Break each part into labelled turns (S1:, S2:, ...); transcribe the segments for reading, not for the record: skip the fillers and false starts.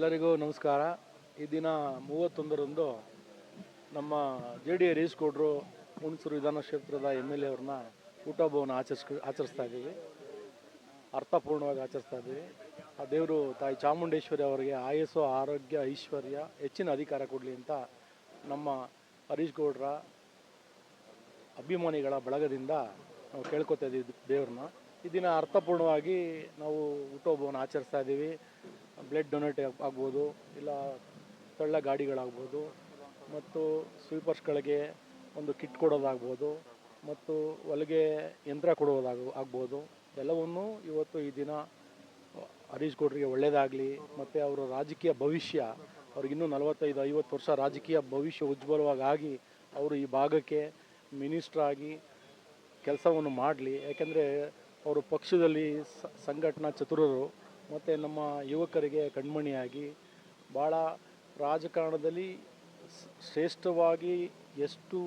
S1: ಎಲ್ಲರಿಗೂ ನಮಸ್ಕಾರ. ಈ ದಿನ 31ರಂದು ನಮ್ಮ JD ಹರೀಶ್ ಗೌಡ್ರು ಹುಣಸೂರು ವಿಧಾನ ಕ್ಷೇತ್ರದ MLA ಅವ್ರನ್ನ ಹುಟ್ಟುಹಬ್ಬವನ್ನು ಆಚರಿಸ್ತಾ ಇದ್ದೀವಿ. ಅರ್ಥಪೂರ್ಣವಾಗಿ ಆಚರಿಸ್ತಾ ಇದ್ದೀವಿ. ಆ ದೇವರು ತಾಯಿ ಚಾಮುಂಡೇಶ್ವರಿ ಅವರಿಗೆ ಆಯಸ್ಸು, ಆರೋಗ್ಯ, ಐಶ್ವರ್ಯ, ಹೆಚ್ಚಿನ ಅಧಿಕಾರ ಕೊಡಲಿ ಅಂತ ನಮ್ಮ ಹರೀಶ್ ಗೌಡ್ರ ಅಭಿಮಾನಿಗಳ ಬಳಗದಿಂದ ನಾವು ಕೇಳ್ಕೊತಾ ಇದ್ದೀವಿ ದೇವ್ರನ್ನ. ಈ ದಿನ ಅರ್ಥಪೂರ್ಣವಾಗಿ ನಾವು ಹುಟ್ಟುಹಬ್ಬವನ್ನು ಆಚರಿಸ್ತಾ ಇದ್ದೀವಿ. ಬ್ಲಡ್ ಡೊನೇಟ್ ಆಗ್ಬೋದು, ಇಲ್ಲ ತಳ್ಳ ಗಾಡಿಗಳಾಗ್ಬೋದು, ಮತ್ತು ಸ್ವೀಪರ್ಸ್ಗಳಿಗೆ ಒಂದು ಕಿಟ್ ಕೊಡೋದಾಗ್ಬೋದು, ಮತ್ತು ಹೊಲಿಗೆ ಯಂತ್ರ ಆಗ್ಬೋದು. ಎಲ್ಲವನ್ನೂ ಇವತ್ತು ಈ ದಿನ ಹರೀಶ್ ಗೌಡ್ರಿಗೆ ಒಳ್ಳೆಯದಾಗಲಿ, ಮತ್ತು ಅವರ ರಾಜಕೀಯ ಭವಿಷ್ಯ, ಅವ್ರಿಗಿನ್ನೂ 45-50 ವರ್ಷ ರಾಜಕೀಯ ಭವಿಷ್ಯ ಉಜ್ವಲವಾಗಿ ಅವರು ಈ ಭಾಗಕ್ಕೆ ಮಿನಿಸ್ಟ್ರಾಗಿ ಕೆಲಸವನ್ನು ಮಾಡಲಿ. ಯಾಕೆಂದರೆ ಅವರು ಪಕ್ಷದಲ್ಲಿ ಸಂಘಟನಾ ಚತುರರು, ಮತ್ತು ನಮ್ಮ ಯುವಕರಿಗೆ ಕಣ್ಮಣಿಯಾಗಿ ಭಾಳ ರಾಜಕಾರಣದಲ್ಲಿ ಶ್ರೇಷ್ಠವಾಗಿ ಎಷ್ಟು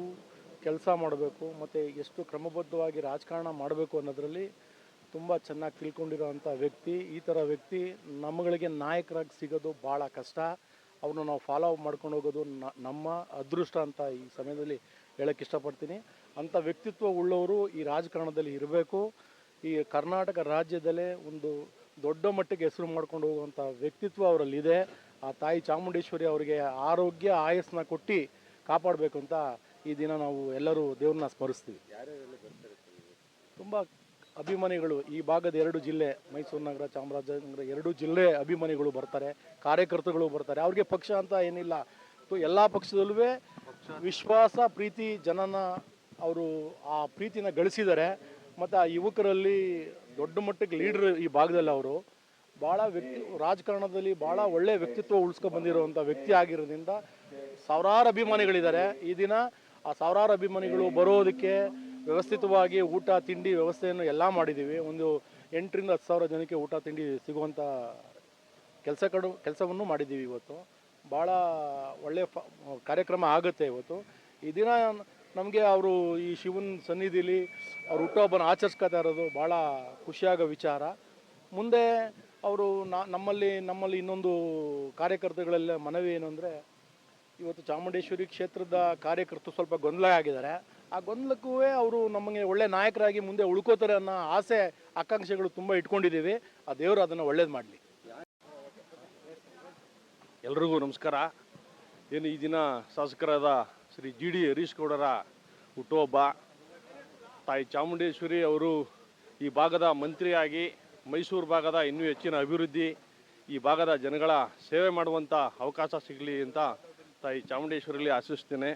S1: ಕೆಲಸ ಮಾಡಬೇಕು ಮತ್ತು ಎಷ್ಟು ಕ್ರಮಬದ್ಧವಾಗಿ ರಾಜಕಾರಣ ಮಾಡಬೇಕು ಅನ್ನೋದರಲ್ಲಿ ತುಂಬ ಚೆನ್ನಾಗಿ ತಿಳ್ಕೊಂಡಿರೋವಂಥ ವ್ಯಕ್ತಿ. ಈ ಥರ ವ್ಯಕ್ತಿ ನಮ್ಮಗಳಿಗೆ ನಾಯಕರಾಗಿ ಸಿಗೋದು ಭಾಳ ಕಷ್ಟ. ಅವ್ರನ್ನ ನಾವು ಫಾಲೋ ಮಾಡ್ಕೊಂಡು ಹೋಗೋದು ನಮ್ಮ ಅದೃಷ್ಟ ಅಂತ ಈ ಸಮಯದಲ್ಲಿ ಹೇಳೋಕ್ಕೆ ಇಷ್ಟಪಡ್ತೀನಿ. ಅಂಥ ವ್ಯಕ್ತಿತ್ವ ಉಳ್ಳವರು ಈ ರಾಜಕಾರಣದಲ್ಲಿ ಇರಬೇಕು. ಈ ಕರ್ನಾಟಕ ರಾಜ್ಯದಲ್ಲೇ ಒಂದು ದೊಡ್ಡ ಮಟ್ಟಿಗೆ ಹೆಸರು ಮಾಡ್ಕೊಂಡು ಹೋಗುವಂಥ ವ್ಯಕ್ತಿತ್ವ ಅವರಲ್ಲಿದೆ. ಆ ತಾಯಿ ಚಾಮುಂಡೇಶ್ವರಿ ಅವರಿಗೆ ಆರೋಗ್ಯ, ಆಯಸ್ಸನ್ನ ಕೊಟ್ಟು ಕಾಪಾಡಬೇಕು ಅಂತ ಈ ದಿನ ನಾವು ಎಲ್ಲರೂ ದೇವ್ರನ್ನ ಸ್ಮರಿಸ್ತೀವಿ. ತುಂಬ ಅಭಿಮಾನಿಗಳು ಈ ಭಾಗದ 2 ಜಿಲ್ಲೆ, ಮೈಸೂರು ನಗರ, ಚಾಮರಾಜನಗರ 2 ಜಿಲ್ಲೆ ಅಭಿಮಾನಿಗಳು ಬರ್ತಾರೆ, ಕಾರ್ಯಕರ್ತರುಗಳು ಬರ್ತಾರೆ. ಅವ್ರಿಗೆ ಪಕ್ಷ ಅಂತ ಏನಿಲ್ಲ, ಎಲ್ಲ ಪಕ್ಷದಲ್ಲೂ ವಿಶ್ವಾಸ, ಪ್ರೀತಿ, ಜನನ ಅವರು ಆ ಪ್ರೀತಿನ ಗಳಿಸಿದ್ದಾರೆ. ಮತ್ತು ಆ ಯುವಕರಲ್ಲಿ ದೊಡ್ಡ ಮಟ್ಟಕ್ಕೆ ಲೀಡ್ರ್ ಈ ಭಾಗದಲ್ಲಿ ಅವರು ಭಾಳ ರಾಜಕಾರಣದಲ್ಲಿ ಭಾಳ ಒಳ್ಳೆಯ ವ್ಯಕ್ತಿತ್ವ ಉಳಿಸ್ಕೊಂಡು ಬಂದಿರುವಂಥ ವ್ಯಕ್ತಿ ಆಗಿರೋದ್ರಿಂದ ಸಾವಿರಾರು ಅಭಿಮಾನಿಗಳಿದ್ದಾರೆ. ಈ ದಿನ ಆ ಸಾವಿರಾರು ಅಭಿಮಾನಿಗಳು ಬರೋದಕ್ಕೆ ವ್ಯವಸ್ಥಿತವಾಗಿ ಊಟ ತಿಂಡಿ ವ್ಯವಸ್ಥೆಯನ್ನು ಎಲ್ಲ ಮಾಡಿದ್ದೀವಿ. ಒಂದು 8,000 to 10,000 ಜನಕ್ಕೆ ಊಟ ತಿಂಡಿ ಸಿಗುವಂಥ ಕೆಲಸವನ್ನು ಮಾಡಿದ್ದೀವಿ. ಇವತ್ತು ಭಾಳ ಒಳ್ಳೆಯ ಕಾರ್ಯಕ್ರಮ ಆಗುತ್ತೆ. ಇವತ್ತು ಈ ದಿನ ನಮಗೆ ಅವರು ಈ ಶಿವನ ಸನ್ನಿಧಿಲಿ ಅವ್ರು ಹುಟ್ಟುಹಬ್ಬನ ಆಚರಿಸ್ಕೊತಾ ಇರೋದು ಭಾಳ ಖುಷಿಯಾಗೋ ವಿಚಾರ. ಮುಂದೆ ಅವರು ನಮ್ಮಲ್ಲಿ ಇನ್ನೊಂದು ಕಾರ್ಯಕರ್ತಗಳೆಲ್ಲ ಮನವಿ ಏನು ಅಂದರೆ, ಇವತ್ತು ಚಾಮುಂಡೇಶ್ವರಿ ಕ್ಷೇತ್ರದ ಕಾರ್ಯಕರ್ತರು ಸ್ವಲ್ಪ ಗೊಂದಲ ಆಗಿದ್ದಾರೆ. ಆ ಗೊಂದಲಕ್ಕೂ ಅವರು ನಮಗೆ ಒಳ್ಳೆ ನಾಯಕರಾಗಿ ಮುಂದೆ ಉಳ್ಕೋತಾರೆ ಅನ್ನೋ ಆಸೆ, ಆಕಾಂಕ್ಷೆಗಳು ತುಂಬ ಇಟ್ಕೊಂಡಿದ್ದೀವಿ. ಆ ದೇವರು ಅದನ್ನು ಒಳ್ಳೇದು ಮಾಡಲಿ.
S2: ಎಲ್ರಿಗೂ ನಮಸ್ಕಾರ. ಏನು ಈ ದಿನ ಶಾಸಕರಾದ ಶ್ರೀ JD ಹರೀಶ್ ಗೌಡರ ಹುಟ್ಟುಹಬ್ಬ. ತಾಯಿ ಚಾಮುಂಡೇಶ್ವರಿ ಅವರು ಈ ಭಾಗದ ಮಂತ್ರಿಯಾಗಿ ಮೈಸೂರು ಭಾಗದ ಇನ್ನೂ ಹೆಚ್ಚಿನ ಅಭಿವೃದ್ಧಿ, ಈ ಭಾಗದ ಜನಗಳ ಸೇವೆ ಮಾಡುವಂಥ ಅವಕಾಶ ಸಿಗಲಿ ಅಂತ ತಾಯಿ ಚಾಮುಂಡೇಶ್ವರಿಯಲ್ಲಿ ಆಶಿಸ್ತೇನೆ.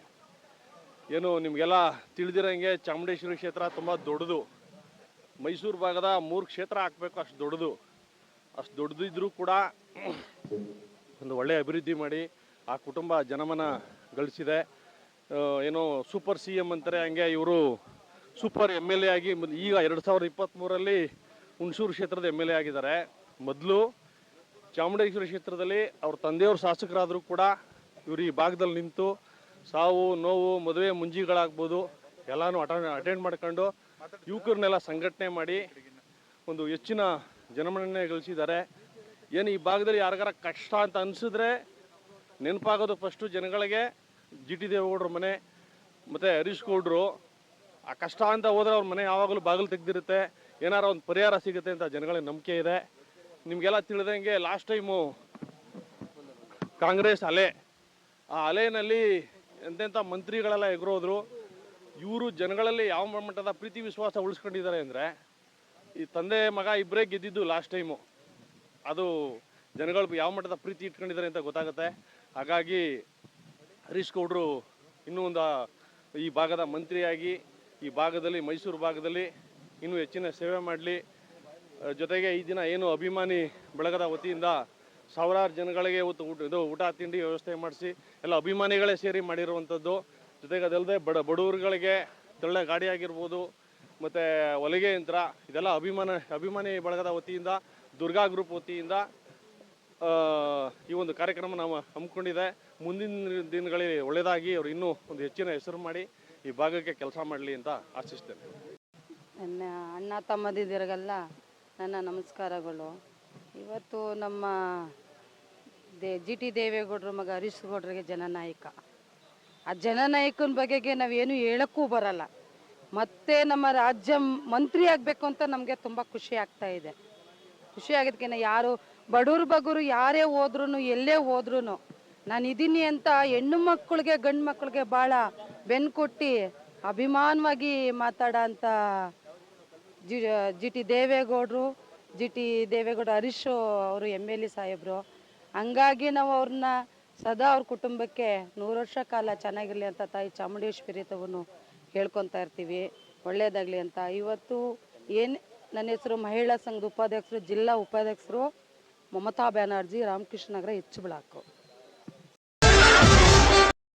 S2: ಏನು ನಿಮಗೆಲ್ಲ ತಿಳಿದಿರೋಂಗೆ ಚಾಮುಂಡೇಶ್ವರಿ ಕ್ಷೇತ್ರ ತುಂಬ ದೊಡ್ಡದು. ಮೈಸೂರು ಭಾಗದ 3 ಕ್ಷೇತ್ರ ಹಾಕಬೇಕು, ಅಷ್ಟು ದೊಡ್ಡದು. ಅಷ್ಟು ದೊಡ್ಡದಿದ್ದರೂ ಕೂಡ ಒಂದು ಒಳ್ಳೆಯ ಅಭಿವೃದ್ಧಿ ಮಾಡಿ ಆ ಕುಟುಂಬ ಜನಮನ ಗಳಿಸಿದೆ. ಏನೋ ಸೂಪರ್ CM ಅಂತಾರೆ, ಹಂಗೆ ಇವರು ಸೂಪರ್ MLA ಆಗಿ ಈಗ 2023ರಲ್ಲಿ ಹುಣಸೂರು ಕ್ಷೇತ್ರದ MLA ಆಗಿದ್ದಾರೆ. ಮೊದಲು ಚಾಮುಂಡೇಶ್ವರಿ ಕ್ಷೇತ್ರದಲ್ಲಿ ಅವ್ರ ತಂದೆಯವರು ಶಾಸಕರಾದರೂ ಕೂಡ ಇವರು ಈ ಭಾಗದಲ್ಲಿ ನಿಂತು ಸಾವು ನೋವು ಮದುವೆ ಮುಂಜಿಗಳಾಗ್ಬೋದು ಎಲ್ಲನೂ ಅಟೆಂಡ್ ಮಾಡ್ಕೊಂಡು ಯುವಕರನ್ನೆಲ್ಲ ಸಂಘಟನೆ ಮಾಡಿ ಒಂದು ಹೆಚ್ಚಿನ ಜನಮನ್ನಣೆ ಗಳಿಸಿದ್ದಾರೆ. ಏನು ಈ ಭಾಗದಲ್ಲಿ ಯಾರಿಗಾರ ಕಷ್ಟ ಅಂತ ಅನಿಸಿದ್ರೆ ನೆನಪಾಗೋದು ಫಸ್ಟು ಜನಗಳಿಗೆ GT ದೇವೇಗೌಡರ ಮನೆ ಮತ್ತು ಹರೀಶ್ ಗೌಡ್ರು. ಆ ಕಷ್ಟ ಅಂತ ಹೋದರೆ ಅವ್ರ ಮನೆ ಯಾವಾಗಲೂ ಬಾಗಿಲು ತೆಗೆದಿರುತ್ತೆ, ಏನಾರ ಒಂದು ಪರಿಹಾರ ಸಿಗುತ್ತೆ ಅಂತ ಜನಗಳಿಗೆ ನಂಬಿಕೆ ಇದೆ. ನಿಮಗೆಲ್ಲ ತಿಳಿದಂಗೆ ಲಾಸ್ಟ್ ಟೈಮು ಕಾಂಗ್ರೆಸ್ ಆ ಅಲೆಯಲ್ಲಿ ಎಂತೆಂಥ ಮಂತ್ರಿಗಳೆಲ್ಲ ಎಗರೋದ್ರು. ಇವರು ಜನಗಳಲ್ಲಿ ಯಾವ ಮಟ್ಟದ ಪ್ರೀತಿ ವಿಶ್ವಾಸ ಉಳಿಸ್ಕೊಂಡಿದ್ದಾರೆ ಅಂದರೆ, ಈ ತಂದೆ ಮಗ ಇಬ್ಬರೇ ಗೆದ್ದಿದ್ದು ಲಾಸ್ಟ್ ಟೈಮು. ಅದು ಜನಗಳು ಯಾವ ಮಟ್ಟದ ಪ್ರೀತಿ ಇಟ್ಕೊಂಡಿದ್ದಾರೆ ಅಂತ ಗೊತ್ತಾಗುತ್ತೆ. ಹಾಗಾಗಿ ಹರೀಶ್ ಗೌಡ್ರು ಇನ್ನೂ ಈ ಭಾಗದ ಮಂತ್ರಿಯಾಗಿ ಈ ಭಾಗದಲ್ಲಿ ಮೈಸೂರು ಭಾಗದಲ್ಲಿ ಇನ್ನೂ ಹೆಚ್ಚಿನ ಸೇವೆ ಮಾಡಲಿ. ಜೊತೆಗೆ ಈ ದಿನ ಏನು ಅಭಿಮಾನಿ ಬಳಗದ ವತಿಯಿಂದ ಸಾವಿರಾರು ಜನಗಳಿಗೆ ಊಟ ತಿಂಡಿ ವ್ಯವಸ್ಥೆ ಮಾಡಿಸಿ ಎಲ್ಲ ಅಭಿಮಾನಿಗಳೇ ಸೇರಿ ಮಾಡಿರುವಂಥದ್ದು. ಜೊತೆಗೆ ಅದಲ್ಲದೆ ಬಡವರುಗಳಿಗೆ ತಳ್ಳ ಗಾಡಿ ಆಗಿರ್ಬೋದು ಮತ್ತು ಹೊಲಿಗೆ ಯಂತ್ರ, ಇದೆಲ್ಲ ಅಭಿಮಾನಿ ಬಳಗದ ವತಿಯಿಂದ, ದುರ್ಗಾ ಗ್ರೂಪ್ ವತಿಯಿಂದ ಈ ಒಂದು ಕಾರ್ಯಕ್ರಮ ನಾವು ಹಮ್ಮಿಕೊಂಡಿದೆ. ಮುಂದಿನ ದಿನಗಳಲ್ಲಿ ಒಳ್ಳೆಯದಾಗಿ ಅವರು ಇನ್ನೂ ಒಂದು ಹೆಚ್ಚಿನ ಹೆಸರು ಮಾಡಿ ಈ ಭಾಗಕ್ಕೆ ಕೆಲಸ ಮಾಡಲಿ ಅಂತ ಆಶಿಸ್ತೇನೆ.
S3: ನನ್ನ ಅಣ್ಣ ತಮ್ಮದಿರಿಗೆಲ್ಲ ನನ್ನ ನಮಸ್ಕಾರಗಳು. ಇವತ್ತು ನಮ್ಮ ಜಿ ಟಿ ದೇವೇಗೌಡರ ಮಗ ಹರೀಶ್ ಗೌಡ್ರಿಗೆ ಜನನಾಯಕ. ಆ ಜನನಾಯಕನ ಬಗೆಗೆ ನಾವೇನು ಹೇಳಕ್ಕೂ ಬರಲ್ಲ. ಮತ್ತೆ ನಮ್ಮ ರಾಜ್ಯ ಮಂತ್ರಿ ಆಗಬೇಕು ಅಂತ ನಮಗೆ ತುಂಬ ಖುಷಿ ಆಗ್ತಾ ಇದೆ. ಖುಷಿ ಆಗಿದ್ದಕ್ಕೆ ಯಾರು ಬಡವ್ರ ಬಗ್ಗರು ಯಾರೇ ಹೋದ್ರೂ ಎಲ್ಲೇ ಹೋದ್ರೂ ನಾನು ಇದ್ದೀನಿ ಅಂತ ಹೆಣ್ಣು ಮಕ್ಕಳಿಗೆ ಗಂಡು ಮಕ್ಕಳಿಗೆ ಭಾಳ ಬೆನ್ನು ಕೊಟ್ಟು ಅಭಿಮಾನವಾಗಿ ಮಾತಾಡೋ ಅಂಥ ಜಿ ಟಿ ದೇವೇಗೌಡರು, ದೇವೇಗೌಡ ಹರೀಶ್ ಅವರು MLA ಸಾಹೇಬರು. ಹಂಗಾಗಿ ನಾವು ಅವ್ರನ್ನ ಸದಾ ಅವ್ರ ಕುಟುಂಬಕ್ಕೆ 100 ವರ್ಷ ಕಾಲ ಚೆನ್ನಾಗಿರಲಿ ಅಂತ ತಾಯಿ ಚಾಮುಂಡೇಶ್ವರಿ ತವನ್ನು ಹೇಳ್ಕೊತಾ ಇರ್ತೀವಿ, ಒಳ್ಳೇದಾಗಲಿ ಅಂತ. ಇವತ್ತು ನನ್ನ ಹೆಸರು ಮಹಿಳಾ ಸಂಘದ ಉಪಾಧ್ಯಕ್ಷರು, ಜಿಲ್ಲಾ ಉಪಾಧ್ಯಕ್ಷರು ಮಮತಾ ಬ್ಯಾನರ್ಜಿ, ರಾಮಕೃಷ್ಣ ನಗರ, H ಬ್ಲಾಕು.